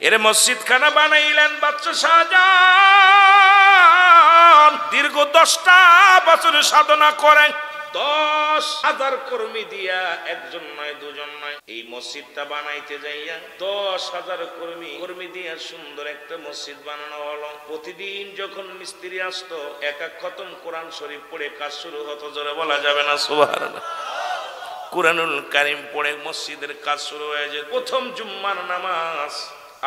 এর মসজিদ খানা বানাইলেন বাদশা শাহজাহান। দীর্ঘ 10টা বছর সাধনা করেন, 10,000 কর্মী দিয়া, একজন নয় দুজন নয়, এই মসজিদটা বানাইতে যাইয়া 10,000 কর্মী দিয়া সুন্দর একটা মসজিদ বানানো হলো। প্রতিদিন যখন মিস্ত্রি আসতো, এক খতম কোরআন শরীফ পড়ে কাজ শুরু হতো। জোরে বলা যাবে না সুবহানাল্লাহ। কুরআনুল কারীম পড়ে মসজিদের কাজ শুরু হয়ে যায়। প্রথম জুম্মার নামাজ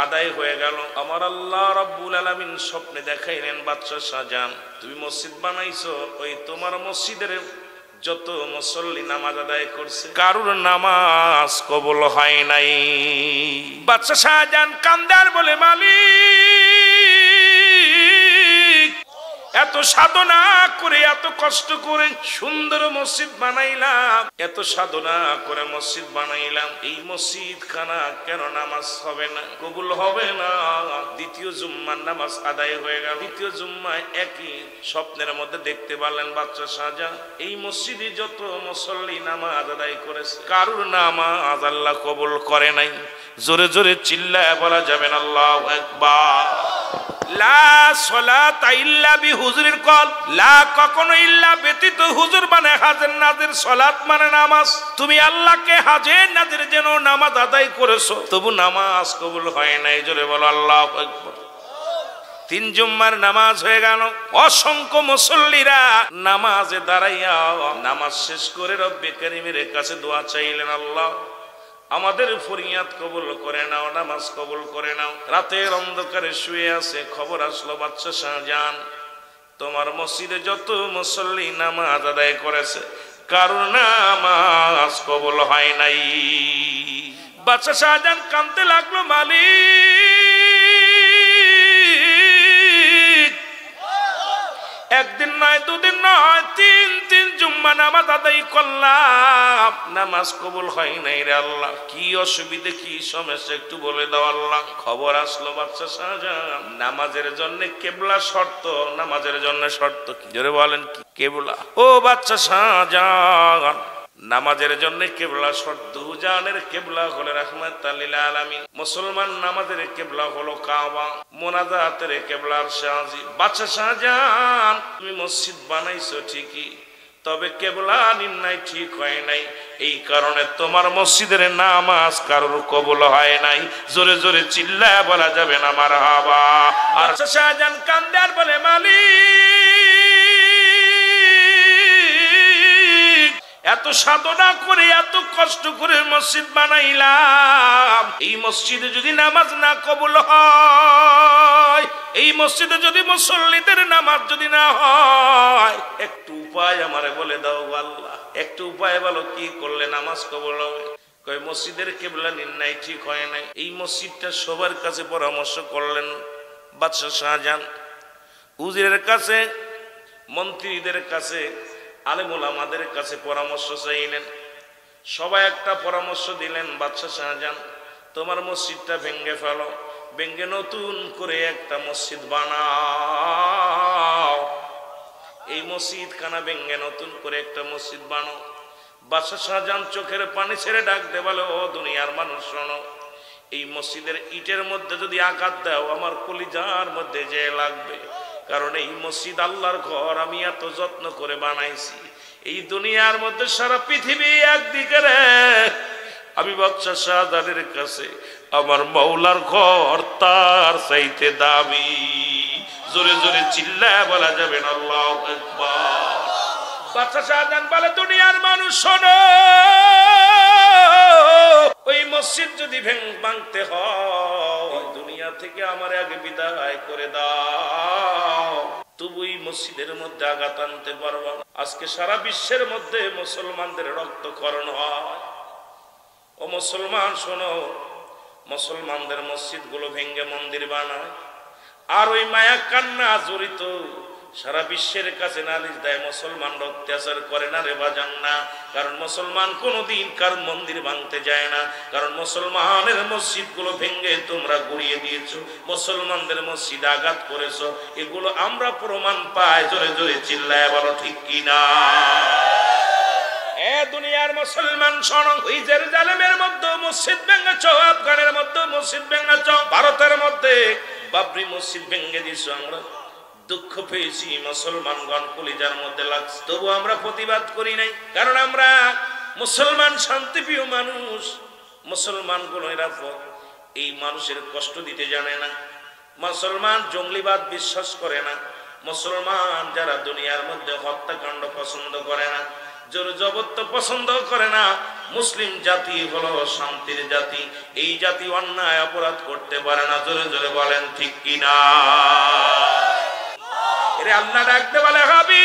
আদায় হয়ে গেল। আমার আল্লাহ রাব্বুল আলামিন স্বপ্নে দেখাইলেন, বাদশা শাহজাহান তুমি মসজিদ বানাইছো, ওই তোমার মসজিদের যত মুসল্লি নামাজ আদায় করছে, কারুর নামাজ কবুল হয় নাই। বাদশা শাহজাহান কান্দার বলে, মালিক, এত সাধনা করে, এত কষ্ট করে সুন্দর মসজিদ বানাইলাম, এত সাধনা করে মসজিদ বানাইলাম, এই মসজিদ খানা কেন নামাজ হবে না, কবুল হবে না? দ্বিতীয় জুম্মার নামাজ আদায় হয়ে গেল। দ্বিতীয় জুম্মায় একই স্বপ্নের মধ্যে দেখতে পারলেন বাদশা শাহজাহান, এই মসজিদে যত মুসল্লি নামাজ আদায় করেছে, কারুর নামাজ আল্লাহ কবুল করে নাই। জোরে জোরে চিল্লায় বলা যাবেন আল্লাহু আকবার। লা সলাতা ইল্লা বিহুজুরিল কল, লা কখনো ইল্লা ব্যতীত হুজুর মানে হাজির নাজির, সালাত মানে নামাজ। তুমি আল্লাহকে হাজির নাজির যেন নামাজ আদায় করেছো, তবু নামাজ কবুল হয় নাই। জোরে বলো আল্লাহু আকবার। 3 জুম্মার নামাজ হয়ে গেল। অসংখ্য মুসল্লিরা নামাজে দাঁড়াইয়া নামাজ শেষ করে রব্বে কারীমের কাছে দোয়া চাইলেন, আল্লাহ আমাদের ফরিয়াদ কবুল করে নাও, নামাজ কবুল করে নাও। রাতের অন্ধকারে শুয়ে আছে, খবর আসলো বাদশা শাহজাহান তোমার মসজিদে যত মুসল্লি নামাজ আদায় করেছে, কারুর নামাজ কবুল হয় নাই। বাদশা শাহজাহান কাঁদতে লাগলো, মালিক, একদিন নয়, দুদিন নয়, 3 জুম্মা নামাজ আদায় করলাম, নামাজ কবুল হয় নাই রে আল্লাহ। কি অসুবিধা, কি সমস্যা একটু বলে দাও আল্লাহ। খবর আসলো বাদশা শাহজাহান নামাজের জন্য কিবলা শর্ত, নামাজের জন্য শর্ত কি? জোরে বলেন কি কিবলা? ও বাদশা শাহজাহান, নামাজের জন্য কিবলা শর্ত। জানের কিবলা হলো রাহমাতাল লিল আলামিন, মুসলমান নামাজের কিবলা হলো কাবা, মুনাজাতের কিবলা আরশাজি। বাদশা শাহজাহান তুমি মসজিদ বানাইছো ঠিকই, তবে কিবলা নির্ণয় ঠিক হয় নাই, এই কারণে তোমার মসজিদের নামাজ কারোর কবুল হয় নাই। জোরে জোরে চিল্লায় বলা যাবে না মারহাবা। আর শাহজাহান কান্দে আর বলে, মালিক, এত সাধনা করে, এত কষ্ট করে মসজিদ বানাইলাম, এই মসজিদে যদি নামাজ না কবুল হয়, এই মসজিদে যদি মুসল্লিদের নামাজ যদি না হয়, একটু উপায় আমারে বলে দাও আল্লাহ, একটু উপায় বলো, কি করলে নামাজ কবুল হবে? কয় মসজিদের কিবলা নির্ণয় ঠিক হয় নাই। এই মসজিদটা সবার কাছে পরামর্শ করলেন বাদশা শাহজাহান, উজিরের কাছে, মন্ত্রীদের কাছে, আলেম ওলামাদের কাছে পরামর্শ চাইলেন। সবাই একটা পরামর্শ দিলেন, বাদশা শাহজাহান তোমার মসজিদটা ভেঙে ফেলো, ভেঙে নতুন করে একটা মসজিদ বানাও, এই মসজিদ খানা ভেঙে নতুন করে একটা মসজিদ বানাও। বাদশা শাহজাহান চোখের পানি ছেড়ে ডাকতে বলে, ও দুনিয়ার মানুষ শোনো, এই মসজিদের ইটের মধ্যে যদি আঘাত দাও আমার কলিজার মধ্যে যে লাগবে, কারণ এই মসজিদ আল্লাহর ঘর, আমি এত যত্ন করে বানাইছি, এই দুনিয়ার মধ্যে সারা পৃথিবী একদিকে রে, আমি বাদশা শাহজাহানের কাছে আমার মাওলার ঘর তার চাইতে দামি। জোরে জোরে চিল্লায় বলা যাবে না আল্লাহু আকবার। বাদশা শাহজাহান বলে, দুনিয়ার মানুষ শোনো, ওই মসজিদ যদি ভাঙতে হয়, দুনিয়া থেকে আমার আগে বিদায় করে দাও, তবু এই মসজিদের মধ্যে আঘাত আনতে পারবা। আজকে সারা বিশ্বের মধ্যে মুসলমানদের রক্তক্ষরণ হয়। ও মুসলমান শোনো, মুসলমানদের মসজিদ গুলো ভেঙ্গে মন্দির বানায়, আর ওই মায়া কান্না জড়িত সারা বিশ্বের কাছে নালিশ দেয়, মুসলমানরা অত্যাচার করে না রে বাজান না, কারণ মুসলমান কোনোদিন কার মন্দির ভাঙতে যায় না, কারণ মুসলমানের মসজিদ গুলো ভেঙ্গে তোমরা গুড়িয়ে দিয়েছো, মুসলমানদের মসজিদ আঘাত করেছো, এগুলো আমরা প্রমাণ পাই। জোরে জোরে চিল্লায় বলো ঠিক কিনা? দুনিয়ার মুসলমান শোনো, ওই জেরুজালেমের মধ্যে মসজিদ ভেঙেছ, আফগানের মধ্যে মসজিদ ভেঙেছ, ভারতের মধ্যে বাবরি মসজিদ ভেঙে দিছো, আমরা দুঃখ পেয়েছি, মুসলমানগণ কলিজার মধ্যে লাগছে, তবু আমরা প্রতিবাদ করি নাই। কারণ আমরা মুসলমান শান্তিপ্রিয় মানুষ, মুসলমান কোন নিরাপদ এই মানুষের কষ্ট দিতে জানে না, মুসলমান জঙ্গলিবাদ বিশ্বাস করে না, মুসলমান যারা দুনিয়ার মধ্যে হত্যাকাণ্ড পছন্দ করে না, জোর জবরদস্তি পছন্দ করে না। মুসলিম জাতি হলো শান্তির জাতি, এই জাতি অন্যায় অপরাধ করতে পারে না। জোরে জোরে বলেন ঠিক কিনা? এরে আল্লাহ ডাকতে বলে হাবিব,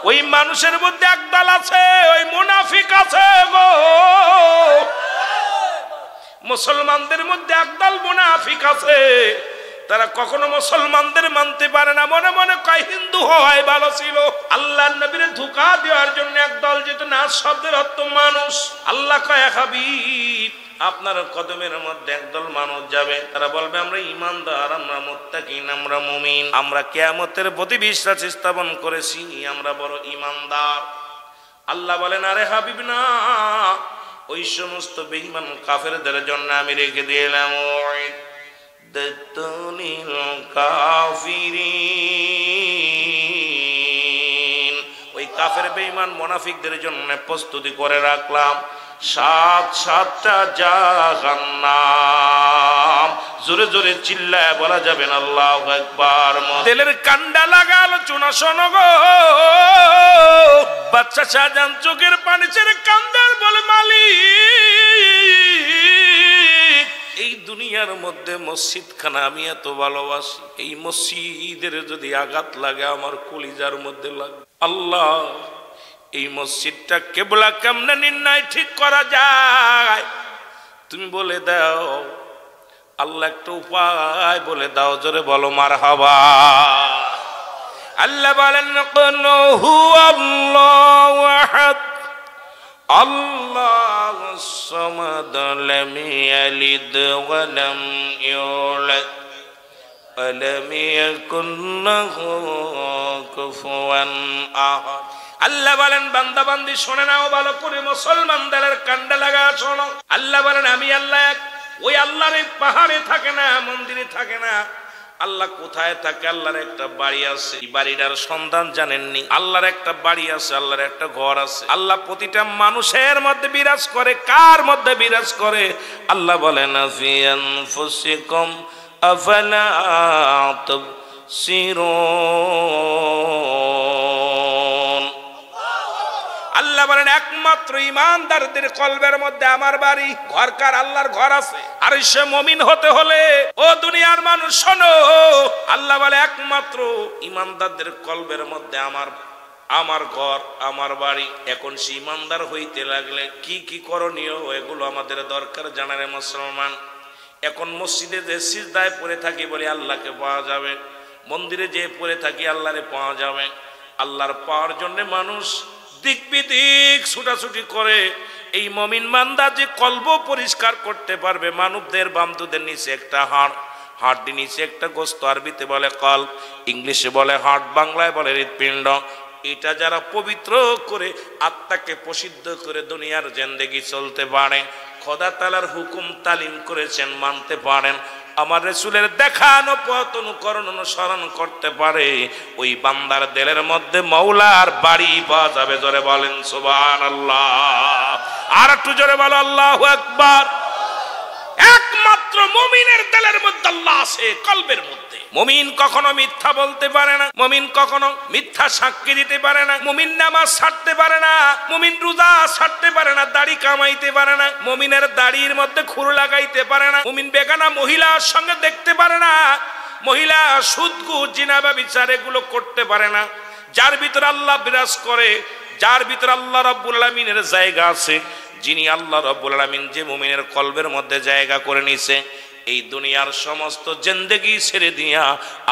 ওই মানুষের মধ্যে একদল আছে, ওই মুনাফিক আছে গো। মুসলমানদের মধ্যে একদল মুনাফিক আছে, তারা কখনো মুসলমানদের মানতে পারে না, মনে মনে কয় হিন্দু হয় ভালো ছিল। আল্লাহর নবীর ধোঁকা দেওয়ার জন্য একদল যেত না, শব্দের অর্থ মানুষ। আল্লাহ কয় হাবিব, আপনার কদমের মধ্যে একদল মানুষ যাবে, তারা বলবে আমরা ঈমানদার, আমরা মুত্তাকিন, আমরা মুমিন, আমরা কিয়ামতের প্রতি বিশ্বাস স্থাপন করেছি, আমরা বড় ঈমানদার। আল্লাহ বলেন আরে হাবিব না, ওই সমস্ত বেঈমান কাফেরদের জন্য আমি রেখে দিলাম ওই কাফের বেঈমান মুনাফিকদের জন্য প্রস্তুতি করে রাখলাম 7-7টা জাহান্নাম। জোরে জোরে চিল্লায় বলা যাবে না আল্লাহু আকবার। তেলের কান্ডা লাগালো চুনা শোনো গো, বাচ্চা শাহজাহান চোখের পানি ছেড়ে কান্দার বলে মালিক, এই দুনিয়ার মধ্যে মসজিদ খানা আমি এত ভালোবাসি, এই মসজিদের যদি আঘাত লাগে আমার কলিজার মধ্যে লাগে। আল্লাহ, এই মসজিদটা কেবলা কেমনে নির্ণয় ঠিক করা যায় তুমি বলে দাও। আল্লাহ একটা উপায় বলে দাও, জোরে বলো মারহাবা। আল্লাহ বলেন কুল হুয়াল্লাহু আহাদ আল্লাহুস সামাদ লাম ইয়ালিদ ওয়া লাম ইউলাদ ওয়া লাম ইয়াকুল লাহু কুফুয়ান আহাদ। আল্লাহ বলেন বান্দা বান্দি শুনে নাও ভালো করে, মুসলমানদের কান্ডা লাগা শোনো। আল্লাহ বলেন আমি আল্লাহ এক। ওই আল্লাহর এই পাহাড়ে থাকে না, মন্দিরে থাকে না। আল্লাহ কোথায় থাকে? আল্লাহর একটা বাড়ি আছে, এই বাড়িটার সন্ধান জানেননি? আল্লাহর একটা বাড়ি আছে, আল্লাহর একটা ঘর আছে। আল্লাহ প্রতিটা মানুষের মধ্যে বিরাজ করে। কার মধ্যে বিরাজ করে? আল্লাহ বলেন ফি আনফুসিকুম আফালা তুবসিরুন। আল্লাহ বলেন একমাত্র ঈমানদারদের কলবের মধ্যে আমার বাড়ি। ঘরকার? আল্লাহর ঘর আছে। আর সে মুমিন হতে হলে ও দুনিয়ার মানুষ শোনো, আল্লাহ বলে একমাত্র ঈমানদারদের কলবের মধ্যে আমার ঘর, আমার বাড়ি। এখন সে ঈমানদার হইতে লাগলে কি কি করণীয় এগুলো আমাদের দরকার জানারে মুসলমান। এখন মসজিদে যে সিজদায় পড়ে থাকি বলে আল্লাহকে পাওয়া যাবে, মন্দিরে যে পড়ে থাকি আল্লাহরে পাওয়া যাবে। আল্লাহর পাওয়ার জন্য মানুষ দিক বিদিক ছুটাছুটি করে। এই মুমিন বান্দা যে কলব পরিষ্কার করতে পারবে, মানবদের বামদুদের নিচে একটা হাড় নিচে একটা গোস্ত, আরবিতে বলে কলব, ইংলিশে বলে হার্ট, বাংলায় বলে হৃৎপিণ্ড। এটা যারা পবিত্র করে আত্মাকে প্রসিদ্ধ করে দুনিয়ার জিন্দেগি চলতে পারে, খোদা তাআলার হুকুম তালিম করেছেন মানতে পারেন, আমার রাসূলের দেখানো পথ অনুকরণ অনুসরণ করতে পারে, ওই বান্দার দিলের মধ্যে মাওলার বাড়ি পাওয়া যাবে। জোরে বলেন সুবহানাল্লাহ। আর একটু জোরে বলো আল্লাহু আকবার। একমাত্র মুমিনের দিলের মধ্যে আল্লাহ আছে, কলবের মধ্যে। মুমিন কখনো মিথ্যা বলতে পারে না, মুমিন কখনো মিথ্যা সাক্ষী দিতে পারে না, মুমিন নামাজ ছাড়তে পারে না, মুমিন রোজা ছাড়তে পারে না, দাড়ি কামাইতে পারে না, মুমিনের দাড়ির মধ্যে খুর লাগাইতে পারে না, মুমিন বেগানা মহিলার সঙ্গে দেখতে পারে না, মহিলা সুদ ঘুষ জিনা ব্যভিচার এগুলো করতে পারে না। যার ভিতরে আল্লাহ বিরাজ করে, যার ভিতরে আল্লাহ রাব্বুল আলামিনের জায়গা আছে, যিনি আল্লাহ রাব্বুল আলামিন যে মুমিনের কলবের মধ্যে জায়গা করে নিছে, এই দুনিয়ার সমস্ত জিন্দেগি ছেড়ে দিয়া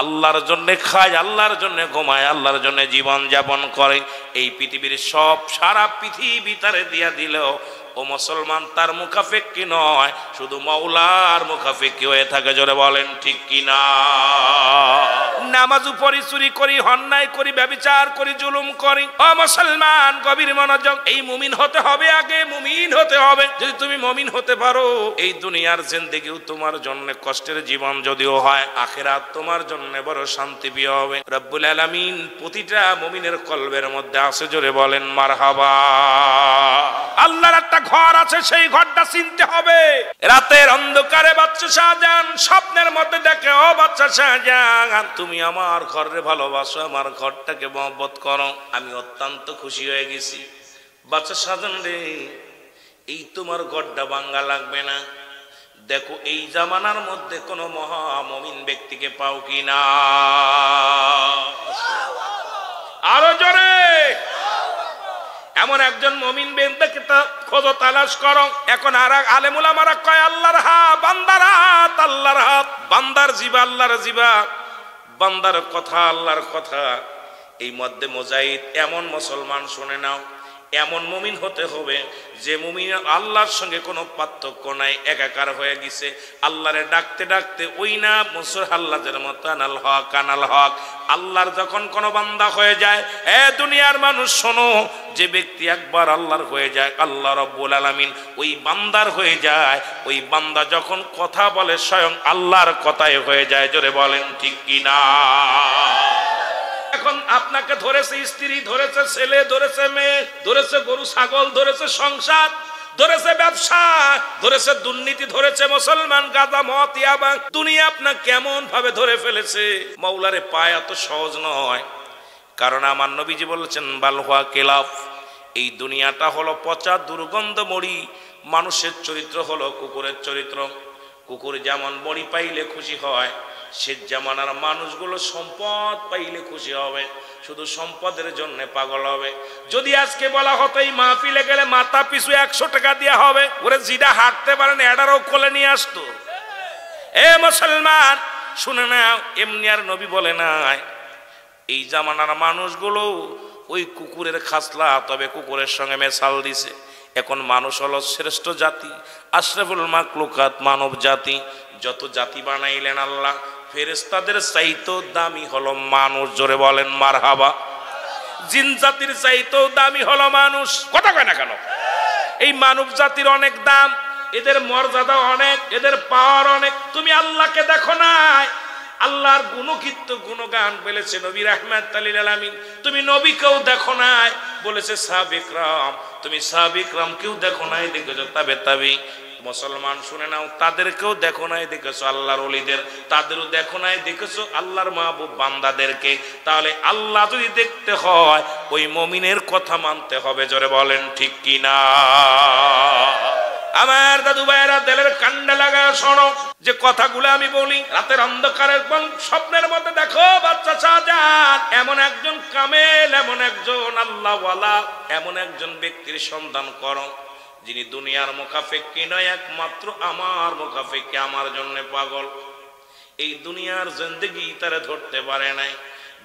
আল্লাহর জন্য খায়, আল্লাহর জন্য ঘুমায়, আল্লাহর জন্য জীবন যাপন করে। এই পৃথিবীর সব সারা পৃথিবী তারে দিয়া দিলেও ও মুসলমান তার মুখাফেক্কি নয়, শুধু মাওলার মুখাফেক্কি হয়ে থাকে। জোরে বলেন ঠিক কিনা? নামাজও পড়ি, চুরি করি, অন্যায় করি, ব্যভিচার করি, জুলুম করি। ও মুসলমান গভীর মনোযোগ, এই মুমিন হতে হবে, আগে মুমিন হতে হবে। যদি তুমি মুমিন হতে পারো, এই দুনিয়ার জিন্দেগিও তোমার জন্য কষ্টের জীবন যদিও হয়, আখিরাত তোমার জন্য বড় শান্তিপ্রিয় হবে। রব্বুল আলামিন প্রতিটা মুমিনের কলবের মধ্যে আছে। জোরে বলেন মারহাবা। আল্লাহর একটা ঘর আছে, সেই ঘরটা চিনতে হবে। রাতের অন্ধকারে বাচ্চা শাহজাহান স্বপ্নের মধ্যে দেখে, ও বাচ্চা শাহজাহান, তুমি আমার ঘরে ভালোবাসো, আমার ঘরটাকে মহব্বত করো। আমি অত্যন্ত খুশি হয়ে গেছি। বাচ্চা শাহজাহান রে, এই তোমার ঘরটা ভাঙ্গা লাগবে না। দেখো এই জামানার মধ্যে কোন মহা মুমিন ব্যক্তিকে পাও কিনা? আরো জোরে। এমন একজন মুমিন ব্যক্তিকে খোঁজো, তালাশ করো। এখন আর আলেমুল আমারা কয় আল্লাহর হাত, বান্দার হাত, আল্লাহর হাত, বান্দার জিবা আল্লাহর জিবা, বান্দার কথা আল্লাহর কথা। এই মধ্যে মুজাহিদ এমন মুসলমান শুনে নাও, এমন মুমিন হতে হবে যে মুমিন আল্লাহর সঙ্গে কোনো পার্থক্য নাই, একাকার হয়ে গেছে। আল্লাহরে ডাকতে ডাকতে ওই না মুসুর হাল্লাদের মতো আনাল হক আনাল হক। আল্লাহর যখন কোনো বান্দা হয়ে যায়, এ দুনিয়ার মানুষ শোনো, যে ব্যক্তি একবার আল্লাহর হয়ে যায়, আল্লাহ রাব্বুল আলামিন ওই বান্দার হয়ে যায়। ওই বান্দা যখন কথা বলে স্বয়ং আল্লাহর কথাই হয়ে যায়। জোরে বলেন ঠিক কিনা? এখন আপনাকে ধরেছে স্ত্রী, ধরেছে ছেলে, ধরেছে মেয়ে, ধরেছে গরু ছাগল, ধরেছে সংসার, ধরেছে ব্যবসা, ধরেছে দুর্নীতি, ধরেছে মুসলমান, গাঁজা মদ ইয়াবা। দুনিয়া আপনার কেমন ভাবে ধরে ফেলেছে, মাওলারে পায় এত সহজ নয়। কারণ আমার নবীজি বলেছেন বালহুয়া কেলাফ, এই দুনিয়াটা হলো পচা দুর্গন্ধ মরি। মানুষের চরিত্র হলো কুকুরের চরিত্র। কুকুর যেমন মরি পাইলে খুশি হয়, সে জামানার মানুষগুলো সম্পদ পাইলে খুশি হবে, শুধু সম্পদের জন্য পাগল হবে। যদি আজকে বলা হতো এই মাহফিলে গেলে মাথা পিছু 100 টাকা দেওয়া হবে, ওরে যেটা হাঁটতে পারেন এটারও কোলে নিয়ে আসতো। এ মুসলমান শুনে নাও, এমনি আর নবী বলে নাই। এই জামানার মানুষগুলো ওই কুকুরের খাসলা, তবে কুকুরের সঙ্গে মেশাল দিছে। এখন মানুষ হলো শ্রেষ্ঠ জাতি, আশরাফুল মাখলুকাত, মানব জাতি। যত জাতি বানাইলেন আল্লাহ, ফেরেশতাদের চাইতেও দামি হলো মানুষ। জোরে বলেন মারহাবা। জিন জাতির চাইতেও দামি হলো মানুষ। কথা কয় না কেন? এই মানব জাতির অনেক দাম, এদের মর্যাদা অনেক, এদের পাওয়ার অনেক। তুমি আল্লাহকে দেখো নাই, আল্লাহর গুণকীর্ত গুণগান বলেছে নবী রাহমাতুল লিল আলামিন। তুমি নবীকেও দেখো নাই, বলেছে সাহাবে کرام। তুমি সাহাবে کرام কেউ দেখো নাই, দেখেছো তাবে তাবি। মুসলমান শুনে নাও, তাদেরকেও দেখো নাই, দেখেছো আল্লাহর ওলিদের, তাদেরও দেখো নাই, দেখেছো আল্লাহর মাহবুব বান্দাদেরকে। তাহলে আল্লাহ যদি দেখতে হয়, ওই মুমিনের কথা মানতে হবে। জোরে বলেন ঠিক কিনা? আমার দাদু ভাইয়েরা দিলের কান্ডা লাগা শোনো, যে কথাগুলো আমি বলি। রাতের অন্ধকারে স্বপ্নের মধ্যে দেখো বাচ্চা শাহজাহান এমন একজন কামেল, এমন একজন আল্লাহওয়ালা, এমন একজন ব্যক্তির সন্ধান করো যিনি দুনিয়ার মুখাফেক্কি নয়, একমাত্র আমার মুখাফেক্কি, আমার জন্য পাগল। এই দুনিয়ার জিন্দেগি তারে ধরতে পারে নাই,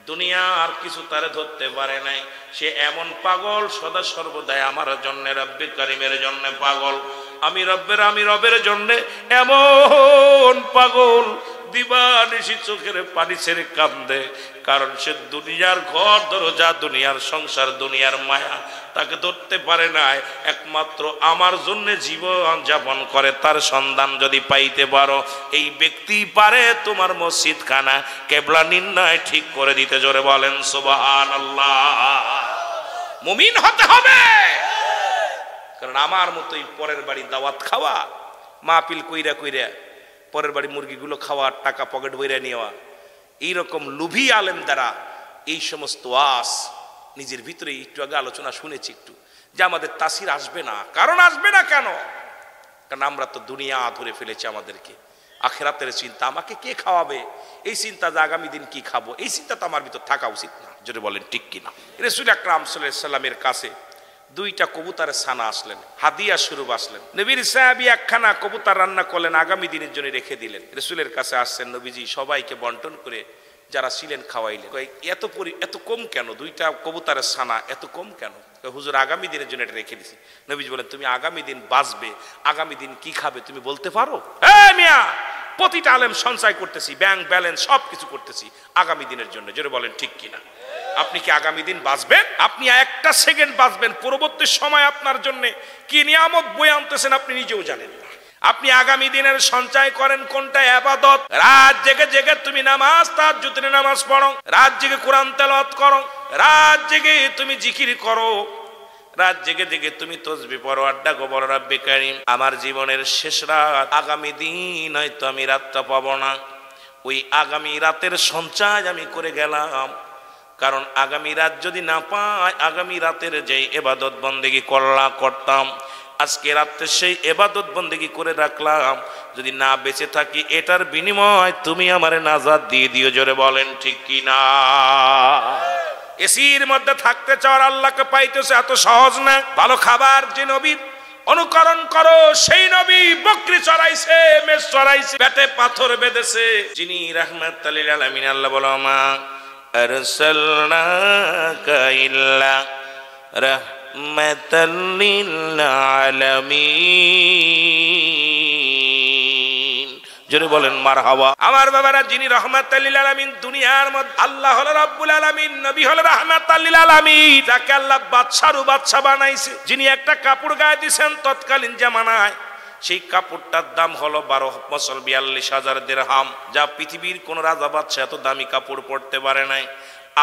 দুনিয়ার কিছু তারে ধরতে পারে নাই। সে এমন পাগল, সদা সর্বদাই আমার জন্য, রব্বে কারিমের জন্য পাগল। আমি রবের জন্য এমন পাগল, দিবানিশি চোখের পানি ছেড়ে কান্দে। কারণ সে দুনিয়ার ঘর দরজা, দুনিয়ার সংসার, দুনিয়ার মায়া তাকে ধরতে পারে নাই। একমাত্র আমার জন্য জীবন যাপন করে, তার সন্ধান যদি পাইতে পারো, এই ব্যক্তি পারে তোমার মসজিদ খানা কেবলা নির্ণয় ঠিক করে দিতে। জোরে বলেন সুবহানাল্লাহ। মুমিন হতে হবে, কারণ আমার মতোই পরের বাড়ি দাওয়াত খাওয়া, মাহফিল কইরা কইরা পরের বাড়ি মুরগিগুলো খাওয়া, টাকা পকেট বইরা নেওয়া, এইরকম লুভি আলেম দ্বারা এই সমস্ত ওয়াজ নিজের ভিতরে একটু আগে আলোচনা শুনেছি একটু, যে আমাদের তাসির আসবে না। কারণ আসবে না কেন? কারণ আমরা তো দুনিয়া ধরে ফেলেছি আমাদেরকে। আখিরাতের চিন্তা, আমাকে কে খাওয়াবে, এই চিন্তা, যে আগামী দিন কি খাবো, এই চিন্তা তো আমার ভিতর থাকা উচিত না। যদি বলেন ঠিক কিনা? রাসূল আকরাম সাল্লাল্লাহু আলাইহি সাল্লামের কাছে 2টা কবুতরের ছানা আসলেন, হাদিয়া স্বরূপ আসলেন। নবীর সাহাবী একখানা কবুতর রান্না করলেন, আগামী দিনের জন্য রেখে দিলেন। রাসূলের কাছে আসছেন, নবীজি সবাইকে বন্টন করে যারা ছিলেন খাওয়াইলেন। এত কম কেন, 2টা কবুতরের ছানা এত কম কেন? হুজুর আগামী দিনের জন্য এটা রেখে দিছি। নবীজি বলেন তুমি আগামী দিন বাঁচবে, আগামী দিন কি খাবে তুমি বলতে পারো? মিয়া, প্রতিটা আলেম সঞ্চয় করতেছি, ব্যাংক ব্যালেন্স সব কিছু করতেছি আগামী দিনের জন্য। জোরে বলেন ঠিক কিনা? আপনি কি আগামী দিন বাঁচবেন? আপনি একটা সেকেন্ড বাঁচবেন, পরবর্তী সময় আপনার জন্য কি নিয়ামত বয়ে আনতেছেন আপনি নিজেও জানেন না। আপনি আগামী দিনের সঞ্চয় করেন কোনটা? ইবাদত। রাত জেগে জেগে তুমি নামাজ, তাহাজ্জুদের নামাজ পড়ো, রাত জেগে কোরআন তেলাওয়াত করো, রাত জেগে তুমি জিকির করো, রাত জেগে জেগে তুমি তাসবিহ পড়ো, আড্ডা গো বড় রব্বে কারীম আমার জীবনের শেষ রাত, আগামী দিন হয়তো আমি রাতটা পাবো না, ওই আগামী রাতের সঞ্চয় আমি করে গেলাম। কারণ আগামী রাত যদি না পাই, আগামী রাতের যে ইবাদত বন্দেগী করতাম, আজকে রাতে সেই ইবাদত বন্দেগী করে রাখলাম, যদি না বেঁচে থাকি এটার বিনিময় তুমি আমারে নাজাত দিয়ে দিও। জোরে বলেন ঠিক কি না? এসির মধ্যে থাকতে চাওয়ার আল্লাহকে পাইতেছে এত সহজ না। ভালো খাবার যে নবীর অনুকরণ করো, সেই নবী বকরি চড়াইছে, মেষ চড়াইছে, পেটে পাথর বেঁধেছে, যিনি রাহমাতাল লিল আলামিন। আল্লাহ বলো মা আরসালনাকা ইল্লা রাহমাতাল লিল আলামিন। জোরে বলেন মারহাবা। আমার বাবারা, যিনি রাহমাতাল লিল আলামিন, দুনিয়ার মধ্যে আল্লাহ হলো রব্বুল আলামিন, নবী হলো রাহমাতাল লিল আলামিন, যাকে আল্লাহ বাদশারু বাদশা বানাইছে, যিনি একটা কাপড় গায়ে দিয়েছেন তৎকালীন জামানায়, সেই কাপড়টার দাম হলো 42,000 দিরহাম, যা পৃথিবীর কোন রাজা বাদশা এত দামি কাপড় পরতে পারে নাই।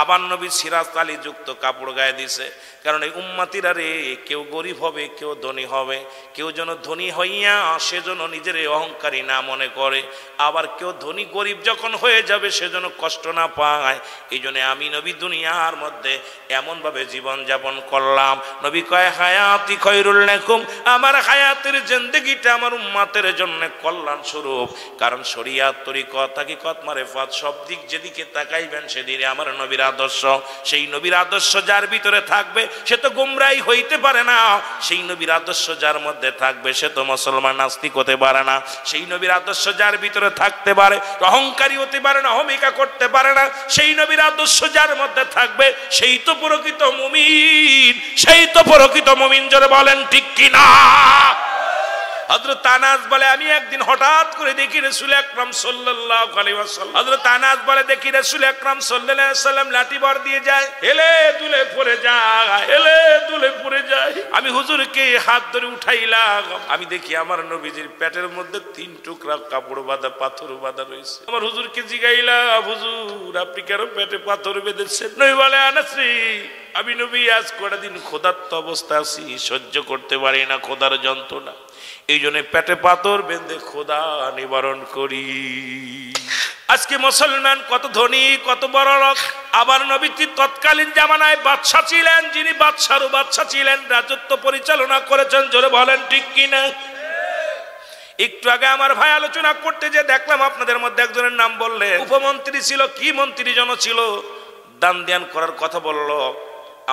আবার নবী সিরাজ আলী যুক্ত কাপড় গায়ে দিছে, কারণ এই উম্মাতিরা রে কেউ গরিব হবে, কেউ ধনী হবে, কেউ যেন ধনী হইয়া সেজন্য নিজের অহংকারী না মনে করে, আবার কেউ ধনী গরিব যখন হয়ে যাবে সেজন্য কষ্ট না পায়। এই জন্য আমি নবী দুনিয়ার মধ্যে এমনভাবে জীবন যাপন করলাম, নবী কয় হায়াতি খৈরুল লাকুম, আমার হায়াতের জিন্দেগিটা আমার উম্মাতের জন্য কল্যাণ স্বরূপ। কারণ শরিয়াত, তরিকত, হাকিকত, মারিফাত সব দিক যেদিকে তাকাইবেন সেদিকে আমার নবীর আদর্শ। সেই নবীর আদর্শ যার ভিতরে থাকবে সে তো গোমরাই হইতে পারে না, সেই নবীর আদর্শ যার মধ্যে থাকবে সে তো মুসলমান নাস্তিক হতে পারে না, সেই নবীর আদর্শ যার ভিতরে থাকতে পারে অহংকারী হতে পারে না, অহমিকা করতে পারে না, সেই নবীর আদর্শ যার মধ্যে থাকবে সেই তো প্রকৃত মুমিন, সেই তো প্রকৃত মুমিন। জোরে বলেন ঠিক কি না? হযরত আনাস বলে আমি একদিন হঠাৎ করে দেখি রাসূল আকরাম সাল্লাল্লাহু আলাইহি ওয়াসাল্লাম, হযরত আনাস বলে দেখি রাসূল আকরাম সাল্লাল্লাহু আলাইহি ওয়াসাল্লাম লাঠি ভর দিয়ে যায়, হেলে দুলে পড়ে যায়, হেলে দুলে পড়ে যায়। আমি হুজুরকে হাত ধরে উঠাইলাম, আমি দেখি আমার নবীজির পেটের মধ্যে 3 টুকরা কাপড় বাঁধা, পাথর বাঁধা রয়েছে। আমার হুজুরকে জিগাইলাম, হুজুর আপনি কেন পেটে পাথর বেঁধেছেন? নবী বলে আনাস রে, আমি নবী আজ কটা দিন ক্ষুধার্ত অবস্থা আছি, সহ্য করতে পারি না ক্ষুধার যন্ত্রণা, এই জন্য পেটে পাথর বেঁধে ক্ষুধা নিবারণ করি। আজকে মুসলমান কত ধনী, কত বড় লোক। আবার নবীজি তৎকালীন জামানায় বাদশা ছিলেন, যিনি বাদশারও বাদশা ছিলেন, রাজত্ব পরিচালনা করেছেন। জোরে বলেন ঠিক কিনা? একটু আগে আমার ভাই আলোচনা করতে যে দেখলাম আপনাদের মধ্যে একজনের নাম বললেন, উপমন্ত্রী ছিল, কি মন্ত্রী যেন ছিল, দান ধ্যান করার কথা বলল।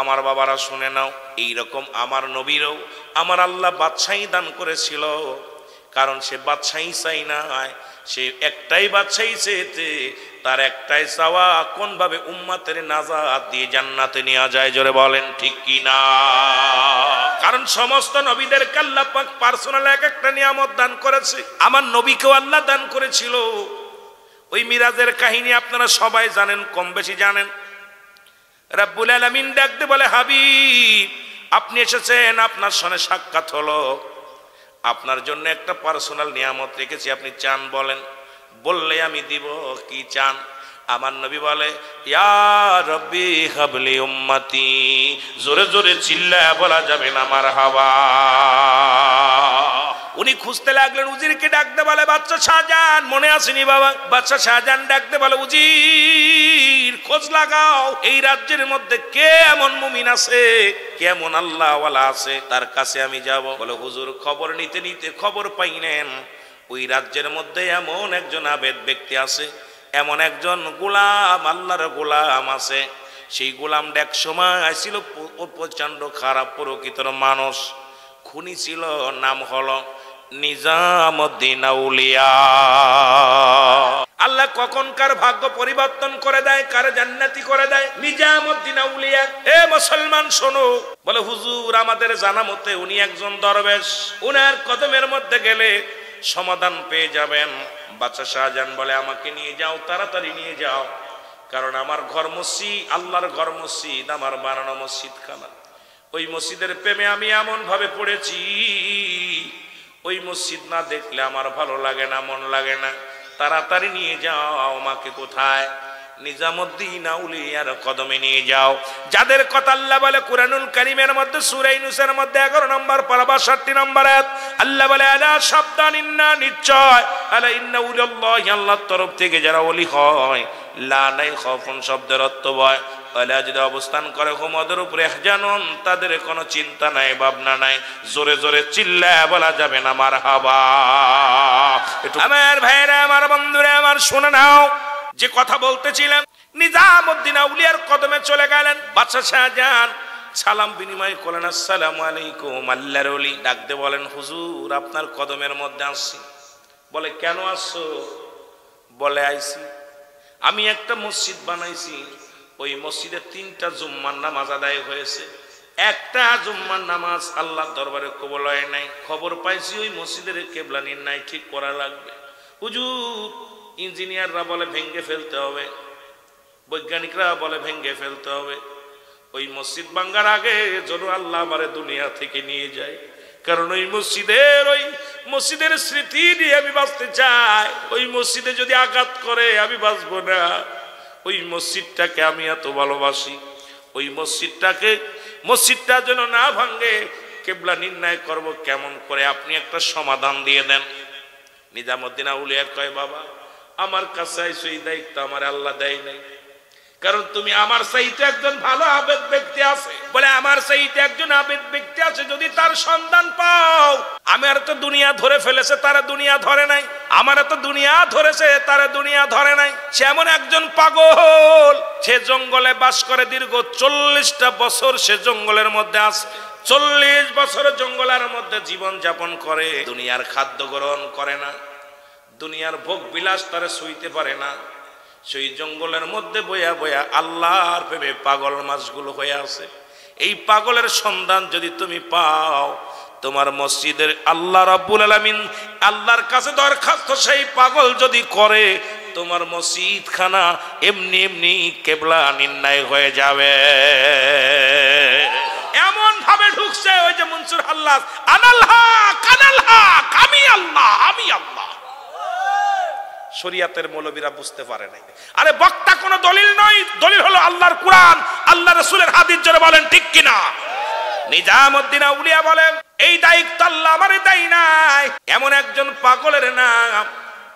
আমার বাবারা শুনে নাও, এইরকম আমার নবীরও আমার আল্লাহ বাদশাহী দান করেছিল। কারণ সে বাদশাহী চাই না, সে একটাই বাদশাহী চেয়েছে, তার একটাই চাওয়া কোন ভাবে উম্মতের নাজাত দিয়ে জান্নাতে নেওয়া যায়। জোরে বলেন ঠিক কি না? কারণ সমস্ত নবীদেরকে আল্লাহ পাক পার্সোনাল এক একটা নিয়ামত দান করেছে, আমার নবীকেও আল্লাহ দান করেছিল। ওই মিরাজের কাহিনী আপনারা সবাই জানেন, কম বেশি জানেন। রব্বুল আলামিন ডাকতে বলে হাবিব আপনি এসেছেন, আপনার সঙ্গে সাক্ষাৎ হলো, আপনার জন্য একটা পার্সোনাল নিয়ামত রেখেছি, আপনি চান বলেন, বললে আমি দিব। কি চান? আমার নবী বলে ইয়া রব্বি হাবলি উম্মতি, জোরে জোরে চিল্লায়া বলা যাবে না মারহাবা। উনি খুঁজতে লাগলেন, উজিরকে ডাকতে বলে বাদশা শাহজাহান, মনে আসেনি বাবা? বাদশা শাহজাহান ডাকতে বলে উজির খোঁজ লাগাও, এই রাজ্যের মধ্যে কে এমন মুমিন আছে, কেমন আল্লাহ ওয়ালা আছে, তার কাছে আমি যাব। বলে হুজুর খবর নিতে নিতে খবর পাইলেন ওই রাজ্যের মধ্যে এমন একজন আবেদ ব্যক্তি আছে, এমন একজন গোলাম, আল্লাহর গোলাম আছে। সেই গোলামটা এক সময় ছিল প্রচন্ড খারাপ প্রকৃতির মানুষ, খুনি ছিল, নাম হলো নিজামউদ্দিন আউলিয়া। আল্লাহ কখন কার ভাগ্য পরিবর্তন করে দেয়, কার জান্নাতি করে দেয়। নিজামুদ্দিন আউলিয়া, এ মুসলমান শোনো। বলে হুজুর আমাদের জানা মতে উনি একজন দরবেশ, উনার কদমের মধ্যে গেলে সমাধান পেয়ে যাবেন। বাদশা শাহজাহান বলে আমাকে নিয়ে যাও, তাড়াতাড়ি নিয়ে যাও, কারণ আমার ঘর মসজিদ, আল্লাহর ঘর মসজিদ, আমার বানানো মসজিদ খানা। ওই মসজিদের প্রেমে আমি এমন ভাবে পড়েছি, ওই মসজিদ না দেখলে আমার ভালো লাগে না, মন লাগে না। তাড়াতাড়ি নিয়ে যাও আমাকে। কোথায়? নিজামুদ্দিন আউলিয়ার কদমে নিয়ে যাও। যাদের কথা আল্লাহ বলে কুরআনুল কারীমের মধ্যে সূরা ইউনূসের মধ্যে 11 নম্বর পারা 62 নম্বর আয়াত, আল্লাহ বলে আলা সাবধান, ইন্না নিশ্চয়, আলা ইন্না উলিল্লাহি, আল্লাহর তরফ থেকে যারা ওলি হয়, লা নাই খাউফুন শব্দের অর্থ ভয়, আলা যদি অবস্থান করে হুম ওদের উপরে ইহজানুন, তাদের কোনো চিন্তা নাই, ভাবনা নাই। জোরে জোরে চিল্লায় বলা যাবে না মারহাবা। আমার ভাইরা, আমার বন্ধুরা আমার, শুনে নাও যে কথা বলতেছিলাম। নিজামুদ্দিন আউলিয়ার কদমে চলে গেলেন। বাদশা শাহজাহান সালাম বিনিময় করলেন, আসসালামু আলাইকুম। আল্লাহর ওলি ডাকতে বলেন হুজুর আপনার কদমের মধ্যে আসছি। বলে কেন আসছো? বলে আইছি আমি একটা মসজিদ বানাইছি, ওই মসজিদে 3টা জুম্মার নামাজ আদায় হয়েছে, একটা জুম্মার নামাজ আল্লাহর দরবারে কবুল হয় নাই। খবর পাইছি ওই মসজিদের কিবলা নির্ণয় ঠিক করা লাগবে। হুজুর ইঞ্জিনিয়াররা বলে ভেঙে ফেলতে হবে, বৈজ্ঞানিকরা বলে ভেঙে ফেলতে হবে। ওই মসজিদ ভাঙার আগে যেন আল্লাহ আমারে দুনিয়া থেকে নিয়ে যায়, কারণ ওই মসজিদের স্মৃতি নিয়ে আমি বাঁচতে চাই। ওই মসজিদে যদি আঘাত করে আমি বাঁচবো না। ওই মসজিদটাকে আমি এত ভালোবাসি, ওই মসজিদটা যেন না ভাঙে, কিবলা নির্ণয় করব কেমন করে, আপনি একটা সমাধান দিয়ে দেন। নিজামুদ্দিন আউলিয়া কয় বাবা আমার কাছে আইসো, এই দায়িত্ব আমার আল্লাহ দেয় নাই, কারণ তুমি আমার চাইতে একজন ভালো আবেদ ব্যক্তি আছে। বলে আমার চাইতে একজন আবেদ ব্যক্তি আছে, যদি তার সন্ধান পাও। আমার তো দুনিয়া ধরে ফেলেছে, তারা দুনিয়া ধরে নাই। আমার তো দুনিয়া ধরেছে, তারা দুনিয়া ধরে নাই। সে এমন একজন পাগল, সে জঙ্গলে বাস করে, দীর্ঘ 40টা বছর সে জঙ্গলের মধ্যে আছে। 40 বছর জঙ্গলের মধ্যে জীবন যাপন করে, দুনিয়ার খাদ্য গ্রহণ করে না, দুনিয়ার ভোগ বিলাস তারা সইতে পারে না। সেই জঙ্গলের মধ্যে বয়া বয়া আল্লাহর প্রেমে পাগল মাছগুলো হয়ে আছে। এই পাগলের সন্ধান যদি তুমি পাও, তোমার মসজিদের আল্লাহ রাব্বুল আলামিন আল্লাহর কাছে দরখাস্ত সেই পাগল যদি করে, তোমার মসজিদ খানা এমনি এমনি কিবলা নির্ণয় হয়ে যাবে। এমন ভাবে ঢুকছে ওই যে মনসুর হাল্লাস, আনাল হক আনাল হক, আমি আল্লাহ আমি আল্লাহ। শরিয়াতের মৌলবীরা বুঝতে পারে নাই। আরে বক্তা কোনো দলিল নয়, দলিল হলো আল্লাহর কোরআন, আল্লাহ রাসূলের হাদিস। জোরে বলেন ঠিক কিনা? নিজামুদ্দিন আউলিয়া বলেন এই দায়িত্ব আল্লাহ আমারে দেয় নাই। এমন একজন পাগলের নাম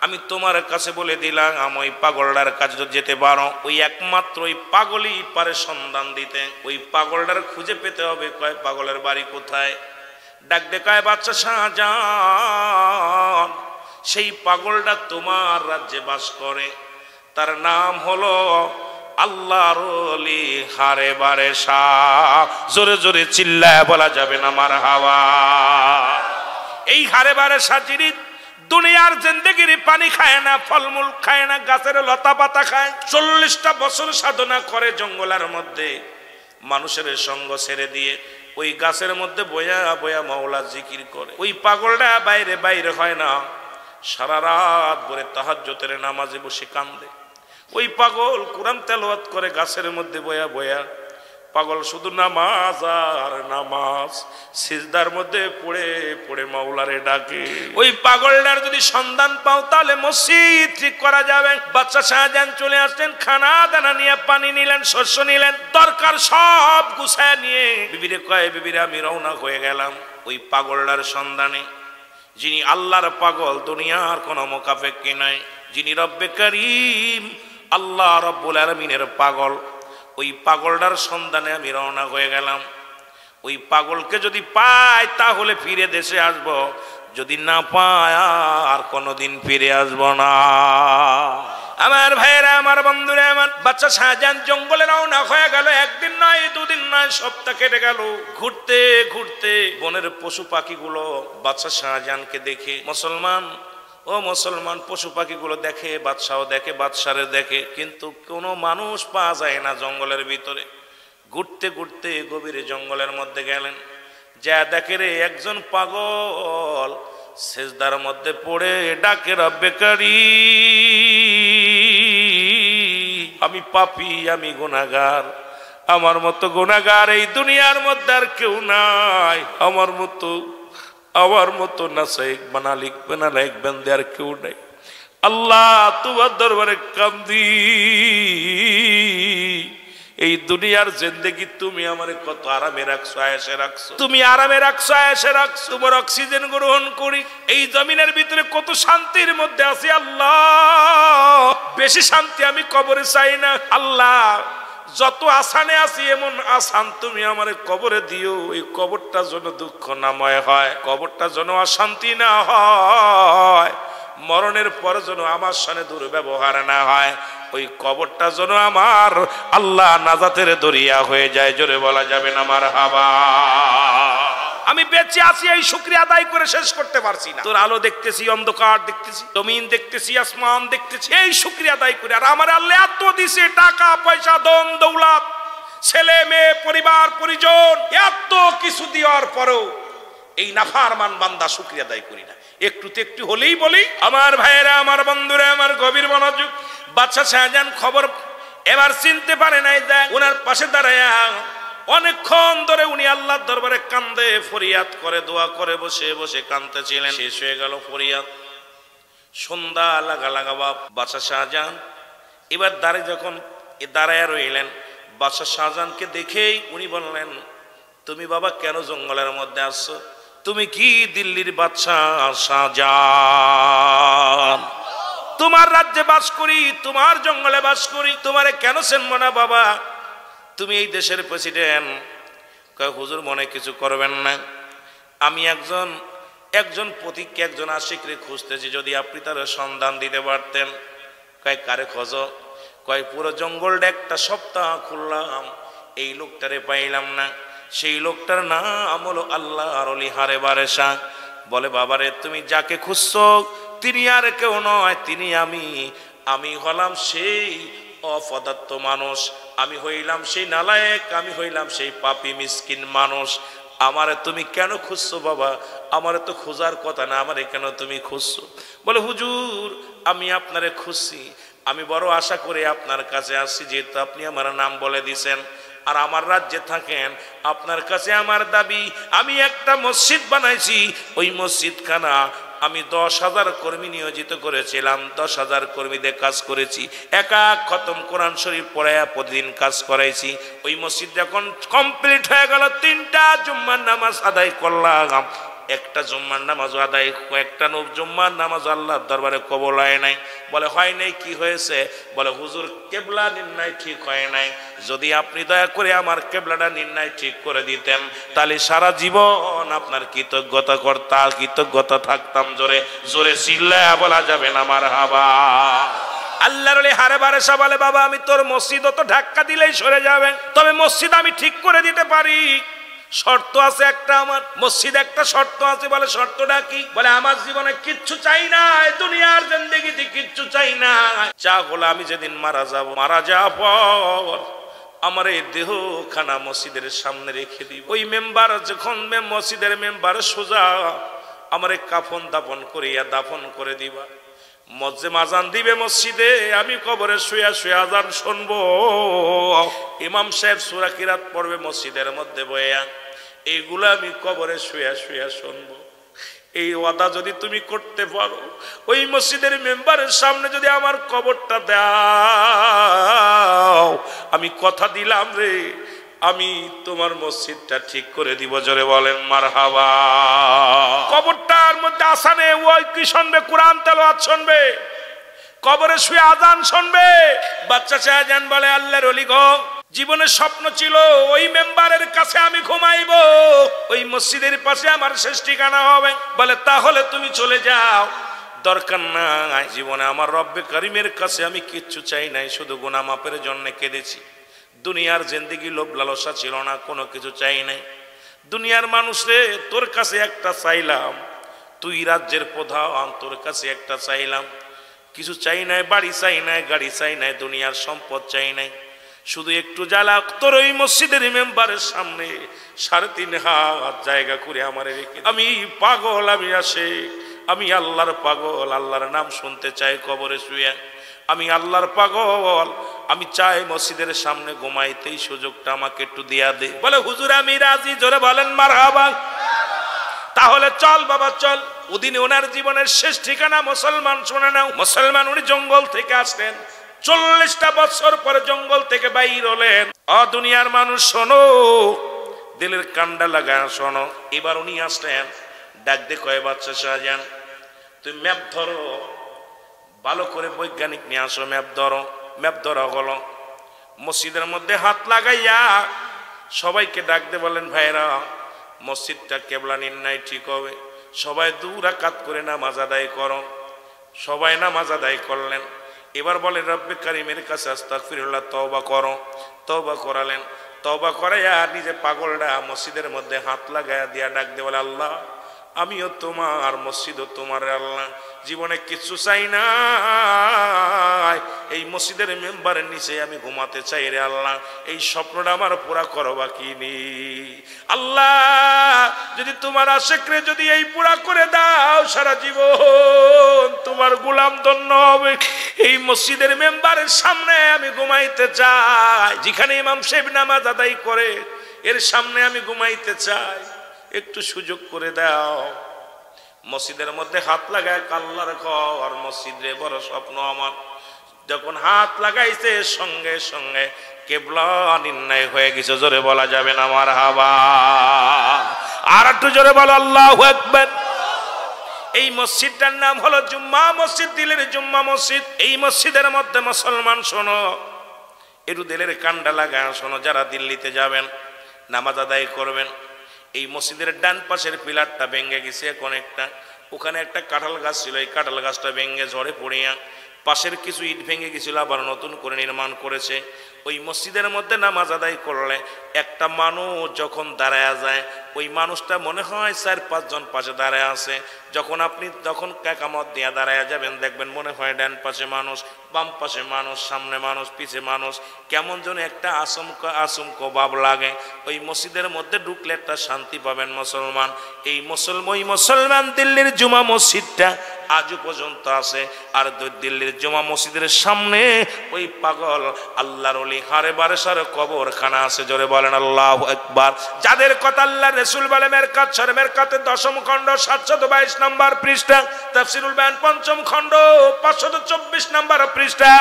আমি তোমার কাছে বলে দিলাম, ওই পাগলটার কাছে যদি যেতে পারো, ওই একমাত্র ওই পাগলই পারে সন্ধান দিতে। ওই পাগলটার খুঁজে পেতে হবে। কয় পাগলের বাড়ি কোথায়? ডাক দে কয় বাদশা শাহজাহান, সেই পাগলটা তোমার রাজ্যে বাস করে, তার নাম হলো আল্লাহর ওলি হারে বারে শাহ। জোরে জোরে চিল্লায় বলা যাবে না মারহাবা। এই হারে বারে শাহ যিনি দুনিয়ার জিন্দেগির পানি খায় না, ফলমূল খায় না, গাছের লতা পাতা খায়, 40টা বছর সাধনা করে জঙ্গলের মধ্যে, মানুষের সঙ্গ ছেড়ে দিয়ে ওই গাছের মধ্যে বয়া বয়া মাওলা জিকির করে। ওই পাগলটা বাইরে বাইরে হয় না, সারা রাত ভরে তাহাজ্জুদের নামাজে বসে কান্দে। ওই পাগল কোরআন তেলাওয়াত করে গাছের মধ্যে বয়া বয়া। পাগল শুধু নামাজ আর নামাজ, সিজদার মধ্যে পড়ে পড়ে মাওলারে ডাকে। ওই পাগলটার যদি সন্ধান পাও তাহলে মসজিদ ঠিক করা যাবে। বাদশা শাহজাহান চলে আসলেন, খানা দানা নিয়ে, পানি নিলেন, শস্য নিলেন, দরকার সব গুছায় নিয়ে বিবিরে কয় বিবিরে আমি রওনা হয়ে গেলাম ওই পাগলটার সন্ধানে। যিনি আল্লাহর পাগল, দুনিয়ার কোনো মুকাফেক্কি নাই, যিনি রব্বে করিম আল্লাহ রব্বুল আলামিনের পাগল, ওই পাগলটার সন্ধানে আমি রওনা হয়ে গেলাম। ওই পাগলকে যদি পাই তাহলে ফিরে দেশে আসব, যদি না পাই আর কোনোদিন ফিরে আসব না। আমার ভাইয়েরা, আমার বন্ধুরা, আমার বাদশা শাহজাহান জঙ্গলে রওনা হয়ে গেল। একদিন নয়, দুদিন নয়, সপ্তাহ কেটে গেল। ঘুরতে ঘুরতে বনের পশু পাখিগুলো বাদশা শাহজাহানকে দেখে মুসলমান ও মুসলমান, পশু পাখিগুলো দেখে, বাদশাও দেখে, বাদশারে দেখে, কিন্তু কোনো মানুষ পাওয়া যায় না জঙ্গলের ভিতরে। ঘুরতে ঘুরতে গভীরে জঙ্গলের মধ্যে গেলেন, যা দেখে রে একজন পাগল সেজদার মধ্যে পড়ে ডাকে রব্বে কারীম, আমি পাপী, আমি গুনাহগার, আমার মতো গুনাহগার এই দুনিয়ার মধ্যে আর কেউ নাই, আমার মতো নাসাইক বানালিক বানালাইক বান্দে আর কেউ নাই। আল্লাহ তোমার দরবারে কান্দি, এই দুনিয়ার জিন্দেগি তুমি আমারে কত আরামে রাখছো, আয়েশে রাখছো, তুমি আরামে রাখছো, আয়েশে রাখছো, তোমার অক্সিজেন গ্রহণ করি এই জমিনের ভিতরে কত শান্তির মধ্যে আছি। আল্লাহ বেশি শান্তি আমি কবরে চাই না। আল্লাহ যত আসানে আছি এমন আসান তুমি আমারে কবরে দিও, এই কবরটা যেন দুঃখ নাময় হয়, কবরটা যেন অশান্তি না হয়, মরণের পর যেন আমার সামনে দুর্ব্যবহার না হয়, ওই কবরটা যেন আমার আল্লাহ নাজাতের দরিয়া হয়ে যায়। জোরে বলা যাবে না মারহাবা। আমি বেঁচে আছি এই শুকরিয়া আদায় করে শেষ করতে পারছি না। তোর আলো দেখতেছি, অন্ধকার দেখতেছি, জমিন দেখতেছি, আসমান দেখতেছি, এই শুকরিয়া আদায় করে। আর আমার আল্লাহ এত দিছে, টাকা পয়সা, ধন দৌলত, ছেলে মেয়ে, পরিবার পরিজন, এত কিছু দেওয়ার পরেও এই নাফরমান বান্দা শুকরিয়া আদায় করি না। একটু হলেই বলি, আমার ভাইয়েরা, আমার বন্ধুরা, আমার গভীর মনোযোগ। বাদশা শাহজাহান খবর এবার চিনতে পারে নাই, দেখ ওনার পাশে দাঁড়ায়া অনেকক্ষণ ধরে উনি আল্লাহর দরবারে কান্দে, ফরিয়াদ করে, দোয়া করে, বসে বসে কাঁদতেছিলেন। শেষ হয়ে গেল ফরিয়াদ, সন্ধ্যা লাগা বাপ। বাদশা শাহজাহান এবার যখন দাঁড়ায় রইলেন, বাদশা শাহজাহানকে দেখেই উনি বললেন, তুমি বাবা কেন জঙ্গলের মধ্যে আসছো? তুমি কি দিল্লির বাদশা শাহজাহান? তোমার রাজ্যে বাস করি, তোমার জঙ্গলে বাস করি, তোমারে কেন চিনবো না বাবা? তুমি এই দেশের প্রেসিডেন্ট। কয় হুজুর মনে কিছু করবেন না, আমি একজন পথিককে, একজন আশিকরে খুঁজতেছি, যদি আপনি তার সন্ধান দিতে পারতেন। কয় কারে খোঁজ? কয় পুরো জঙ্গলটা একটা সপ্তাহ খুললাম, এই লোকটারে পাইলাম না। সেই লোকটার নাম হলো আল্লাহর ওলি হারে বারেশা। বলে বাবারে তুমি যাকে খুঁজছো তিনি আর কেউ নয়, তিনি আমি হলাম সেই অপদার্থ মানুষ, আমি হইলাম সেই নালায়েক, আমি হইলাম সেই পাপী মিসকিন মানুষ। আমারে তুমি কেন খুঁজছো বাবা? আমারে তো খোঁজার কথা না, আমারে কেন তুমি খুঁজছো? বলে হুজুর আমি আপনারে খুঁজছি, আমি বড় আশা করে আপনার কাছে আসছি, যেহেতু আপনি আমার নাম বলে দিছেন আর আমার রাজ্যে থাকেন। আপনার কাছে আমার দাবি, আমি একটা মসজিদ বানাইছি, ওই মসজিদখানা আমি 10,000 কর্মী নিয়োজিত করেছিলাম, 10,000 কর্মীদের কাজ করেছি, একা খতম কোরআন শরীফ পড়াইয়া প্রতিদিন কাজ করাইছি। ওই মসজিদ যখন কমপ্লিট হয়ে গেল, 3টা জুম্মার নামাজ আদায় করলাম, একটা জুম্মার নামাজ আদায়, একটা জুম্মার নামাজ আল্লাহর দরবারে কবুল হয় নাই। বলে হয় নাই, কি হয়েছে? বলে হুজুর কেবলা নির্ণয় ঠিক হয় নাই, যদি আপনি দয়া করে আমার কেবলাটা নির্ণয় ঠিক করে দিতেন তাহলে সারা জীবন আপনার কৃতজ্ঞতা থাকতাম। জোরে জোরে চিল্লায়া বলা যাবে না মারহাবা। আল্লাহর ওলি হারে বারেশা বলে বাবা আমি তোর মসজিদ তো ধাক্কা দিলেই সরে যাবে, তবে মসজিদ আমি ঠিক করে দিতে পারি, শর্ত আছে একটা, আমার মসজিদ একটা শর্ত আছে। বলে শর্তটা কি? বলে আমার জীবনে কিচ্ছু চাই না, দুনিয়ার জিন্দেগিতে কিচ্ছু চাই না, যা হলো আমি যেদিন মারা যাওয়ার পর আমার এই দেহখানা মসজিদের সামনে রেখে দিব, ওই মেম্বার যখন মসজিদের মেম্বার সোজা আমার কাফন দাফন করিয়া দাফন করে দিবা, মজ্জেম আজান দিবে মসজিদে, আমি কবরে শুয়া শুয়া আজান শুনবো, ইমাম সাহেব সূরা কিরাত পড়বে মসজিদের মধ্যে বইয়া, এইগুলো আমি কবরে শুয়া শুয়া শুনবো। এই ওয়াদা যদি তুমি করতে পারো, ওই মসজিদের মেম্বারের সামনে যদি আমার কবরটা দাও, আমি কথা দিলাম রে, আমি তোমার মসজিদটা ঠিক করে দিব। জোরে বলেন মারহাবা। কবরটার মধ্যে আসানে ওই কি শুনবে? কোরআন তেলাওয়াত শুনবে, কবরে শুয়ে আজান শুনবে। বাচ্চা শাহজাহান বলে আল্লাহর ওলি গো, জীবনের স্বপ্ন ছিল ওই মেম্বারের কাছে আমি ঘুমাইবো, ওই মসজিদের পাশে আমার শেষ ঠিকানা হবে। বলে তাহলে তুমি চলে যাও, দরকার নাই, জীবনে আমার রব্বে করিমের কাছে আমি কিচ্ছু চাই নাই, শুধু গুনাহ মাফের জন্য কেঁদেছি। দুনিয়ার জিন্দেগি লোভ লালসা ছিল না, কোনো কিছু চাই নাই। দুনিয়ার মানুষ রে, তোর কাছে একটা চাইলাম, তুই রাজ্যের প্রধান, তোর কাছে একটা চাইলাম, কিছু চাই নাই, বাড়ি চাই নাই, গাড়ি চাই নাই, দুনিয়ার সম্পদ চাই নাই, শুধু একটু জ্বালা তোর ওই মসজিদের মেম্বারের সামনে 3.5 হাত জায়গা করে আমার রেখে। আমি পাগল, আমি আশিক, আমি আল্লাহর পাগল, আল্লাহর নাম শুনতে চাই কবরে শুয়ে। আমি আল্লাহর পাগল, আমি চাই মসজিদের সামনে ঘুমাইতেই সুযোগটা আমাকে একটু দিয়া দে। বলে হুজুর আমি রাজি। জোরে বলেন মারহাবা। তাহলে চল বাবা চল। ওদিনে ওনার জীবনের শেষ ঠিকানা মুসলমান, শুনে নাও। মুসলমান, উনি জঙ্গল থেকে আসলেন, 40টা বছর পরে জঙ্গল থেকে বাইর হলেন। দুনিয়ার মানুষ শোনো, দিলের কান্ডা লাগায় শোনো। এবার উনি আসলেন, ডাক দে কয় বাচ্চা শাহজাহান তুই ম্যাপ ধরো, ভালো করে বৈজ্ঞানিক নিয়ে আসো, ম্যাপ ধরো। ম্যাপ ধরা হলো। মসজিদের মধ্যে হাত লাগাইয়া সবাইকে ডাক দে বলেন ভাইরা মসজিদটা কেবলা নির্ণয় ঠিক হবে, সবাই 2 রাকাত করে নামাজ আদায় করো। সবাই নামাজ আদায় করলেন। এবার বলে রব্বে কারিমের কাছে আস্তাগফিরুল্লাহ, তওবা করো। তওবা করালেন। তওবা করাইয়া নিজে পাগলটা মসজিদের মধ্যে হাত লাগাইয়া দিয়া ডাক দে বলে আল্লাহ আমিও তোমার, মসজিদও তোমার। আল্লাহ জীবনে কিছু চাই না, এই মসজিদের মেম্বারের নিচে আমি ঘুমাতে চাই রে আল্লাহ, এই স্বপ্নটা আমার পুরা করো বাকি নেই। আল্লাহ যদি তোমার আশিকরে যদি এই পুরা করে দাও, সারা জীবন তোমার গোলাম ধন্য হবে। এই মসজিদের মেম্বারের সামনে আমি ঘুমাইতে চাই, যেখানে ইমাম সাহেব নামাজ আদায় করে এর সামনে আমি ঘুমাইতে চাই, একটু সুযোগ করে দাও। মসজিদের মধ্যে হাত লাগায় আল্লাহর ঘর মসজিদ রে, বড় স্বপ্ন আমার। যখন হাত লাগাইছে সঙ্গে সঙ্গে কেবলা নির্ণয় হয়ে গেছে। জোরে বলা যাবে না মারহাবা? আর একটু জোরে বলো আল্লাহু আকবার। এই মসজিদটার নাম হলো জুম্মা মসজিদ, দিলের জুম্মা মসজিদ। এই মসজিদের মধ্যে মুসলমান শোনো, একটু দিলের কান্ডা লাগায় শোনো, যারা দিল্লিতে যাবেন নামাজ আদায় করবেন, এই মসজিদের ডান পাশের পিলারটা ভেঙে গেছে এখন একটা। ওখানে একটা কাঁঠাল গাছ ছিল, এই কাঁঠাল গাছটা ভেঙে ঝড়ে পড়িয়া পাশের কিছু ইট ভেঙে গেছিল, আবার নতুন করে নির্মাণ করেছে। ওই মসজিদের মধ্যে নামাজ আদায় করলে একটা মানুষ যখন দাঁড়ায় যায়, ওই মানুষটা মনে হয় 4-5 জন পাশে দাঁড়ায় আছে। যখন আপনি যখন কাকামত দিয়া দাঁড়ায় যাবেন, দেখবেন মনে হয় ডান পাশে মানুষ, বাম পাশে মানুষ, সামনে মানুষ, পিছে মানুষ, কেমন যেন একটা আচমক ভাব লাগে। ওই মসজিদের মধ্যে ঢুকলে একটা শান্তি পাবেন মুসলমান। এই মুসলমান দিল্লির জুমা মসজিদটা আজও পর্যন্ত আছে। আর দিল্লির জুমা মসজিদের সামনে ওই পাগল আল্লাহর ওলি হারে বারে সারে কবরখানা আছে। জোরে বলেন আল্লাহু আকবার। যাদের কথা আল্লাহ রাসূল বলে মেরকাত সরে মেরকাতের 10ম খণ্ড 722 নম্বর পৃষ্ঠা, তাফসীরুল বায়ান 5ম খণ্ড 524 নম্বর পৃষ্ঠা,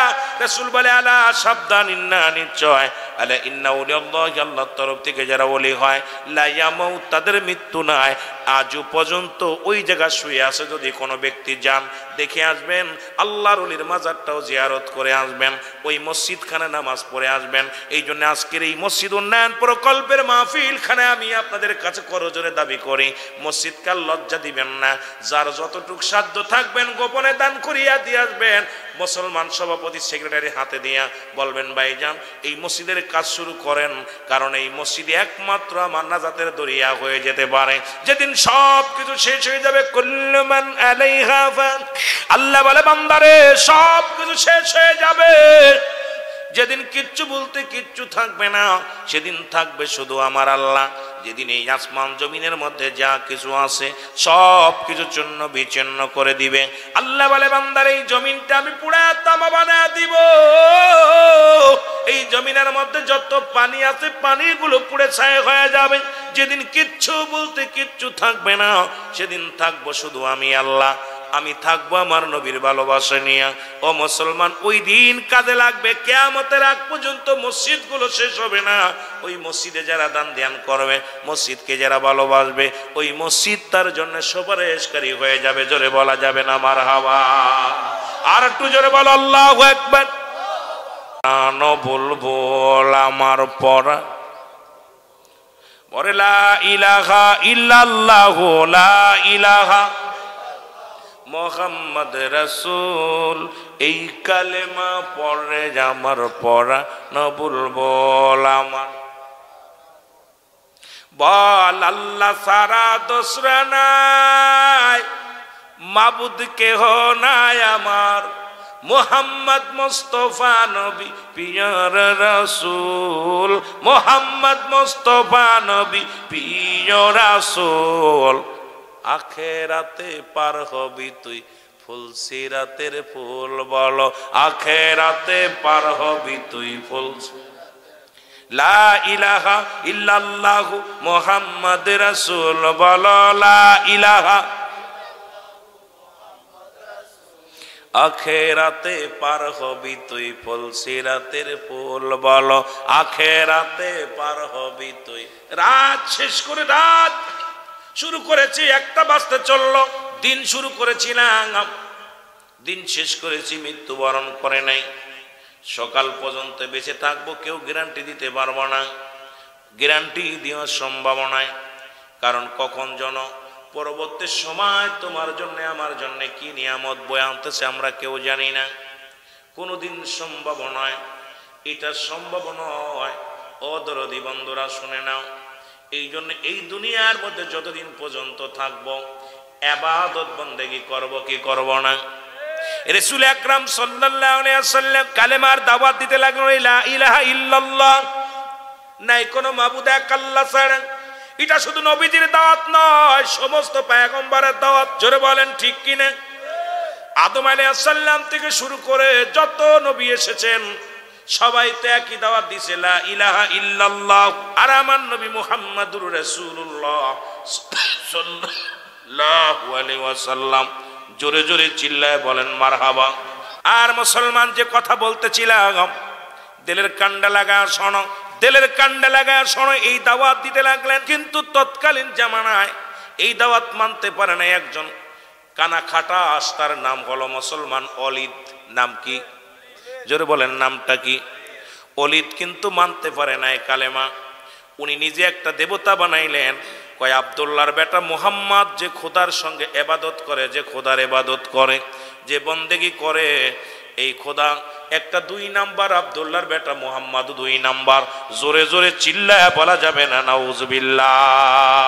রাসূল বলে আলা সাবধান, ইন্না নিশ্চয়, আলা ইন্না ওলিয়াল্লাহি, আল্লাহর তরফ থেকে যারা ওলি হয়, লা ইয়ামুত, তাদের মৃত্যু নাই। আজও পর্যন্ত ওই জায়গা শুয়ে আছে। যদি কোনো ব্যক্তি যান দেখে আসবেন, আল্লাহর ওলির মাজারটাও জিয়ারত করে আসবেন, ওই মসজিদখানে নামাজ পড়ে আসবেন। এই জন্য আজকের এই মসজিদ উন্নয়ন প্রকল্পের মাহফিলখানে আমি আপনাদের কাছে করজোরে দাবি করি, মসজিদকে লজ্জা দিবেন না। যার যতটুক সাধ্য থাকবেন গোপনে দান করিয়া দিয়ে আসবেন। মুসলমান সভাপতি সেক্রেটারি হাতে দিয়া বলবেন ভাইজান এই মসজিদের কাজ শুরু করেন, কারণ এই মসজিদে একমাত্র আমার নাজাতের দরিয়া হয়ে যেতে পারে। যেদিন সব কিছু শেষ হয়ে যাবে, কুল্লু মান আলাইহা ফান, আল্লাহ বলে বান্দারে সব কিছু শেষ হয়ে যাবে। যেদিন কিচ্ছু বলতে কিচ্ছু থাকবে না, সেদিন থাকবে শুধু আমার আল্লাহ। যেদিন এই আসমান জমিনের মধ্যে যা কিছু আছে সব কিছু চূর্ণ বিচূর্ণ করে দিবে। আল্লাহ বলে বান্দার এই জমিনটা আমি পুরা তামা বানায় দিব। এই জমিনের মধ্যে যত পানি আছে পানিগুলো পুড়ে ছাই হয়ে যাবে। যেদিন কিচ্ছু বলতে কিচ্ছু থাকবে না, সেদিন থাকবো শুধু আমি আল্লাহ। আমি থাকবো আমার নবীর ভালোবাসা নিয়ে। ও মুসলমান, ওই দিন কাজে লাগবে। কিয়ামতের আগ পর্যন্ত মসজিদগুলো শেষ হবে না। ওই মসজিদে যারা দান ধ্যান করবে, মসজিদকে যারা ভালোবাসবে, ওই মসজিদ তার জন্য সুপারিশকারী হয়ে যাবে। জোরে বলা যাবে না মারহাবা? আর একটু জোরে বলো আল্লাহু আকবার। বুলবুল আমার পরা বলে লা ইলাহা ইল্লাল্লাহু, লা ইলাহা মোহাম্মদ রাসূল। এই কালেমা পড়ে আমার পড়া বুলবুল আমার। বল আল্লাহ সারা দোসরা নাই, মাবুদ কেহ নাই আমার, মোহাম্মদ মুস্তাফা নবী পিয়ার রাসূল, মোহাম্মদ মুস্তাফা নবী প্রিয় রাসূল। আখেরাতে পার হবি তুই ফুল সিরাতের ফুল, বলো আখেরাতে পার হবি তুই ফুল। লা ইলাহা ইল্লাল্লাহু মুহাম্মদ রাসূল, বলো লা ইলাহা। আখেরাতে পার হবি তুই ফুল সিরাতের ফুল, বলো আখেরাতে পার হবি তুই। রাত শেষ করে রাত শুরু করেছি, একটা বাজতে চললো। দিন শুরু করেছিলাম, দিন শেষ করেছি, মৃত্যুবরণ করে নাই। সকাল পর্যন্ত বেঁচে থাকবো কেউ গ্যারান্টি দিতে পারবো না, গ্যারান্টি দেওয়ার সম্ভাবনায়। কারণ কখন যেন পরবর্তী সময় তোমার জন্য আমার জন্য কি নিয়ামত বয়ে আনতেছে আমরা কেউ জানি না, কোনোদিন সম্ভব নয়। এটা সম্ভব নয়। অদরদি বন্ধুরা শুনে নাও, এই জন্য এই দুনিয়ার মধ্যে যতদিন পর্যন্ত থাকবো ইবাদত বন্দেগী করব কি করব না। রাসূল আকরাম সাল্লাল্লাহু আলাইহি ওয়াসাল্লাম কালেমার দাওয়াত দিতে লাগলেন, লা ইলাহা ইল্লাল্লাহ, নাই কোনো মাবুদ এক আল্লাহ ছাড়া। এটা শুধু নবীজির দাওয়াত নয়, সমস্ত পয়গম্বরের দাওয়াত। জোরে বলেন ঠিক কিনা? আদম আলাইহিস সালাম থেকে শুরু করে যত নবী এসেছেন সবাই তো একই দাওয়াত দিছে, লা ইলাহা ইল্লাল্লাহ। আর আমার নবী মুহাম্মাদুর রাসূলুল্লাহ সাল্লাল্লাহু আলাইহি ওয়াসাল্লাম জোরে জোরে চিল্লায় বলেন মারহাবা। আর মুসলমান যে কথা বলতেছিলাম, দিলের কান্ডা লাগা শোনো, দিলের কান্ডা লাগা শোনো। এই দাওয়াত দিতে লাগলেন, কিন্তু তৎকালীন জামানায় এই দাওয়াত মানতে পারে না একজন কানা খাটাস, তার নাম হলো মুসলমান অলিদ। নাম কি? জোরে বলেন নামটা কি? অলিদ কিন্তু মানতে পারে না কালেমা। উনি নিজে একটা দেবতা বানাইলেন। কয় আব্দুল্লাহর বেটা মুহাম্মদ যে খোদার সঙ্গে ইবাদত করে, যে খোদার ইবাদত করে, যে বন্দেগী করে, এই খোদা একটা 2 নাম্বার, আব্দুল্লাহর বেটা মুহাম্মদ 2 নাম্বার। জোরে জোরে চিল্লায়া বলা যাবে না নাউজুবিল্লাহ।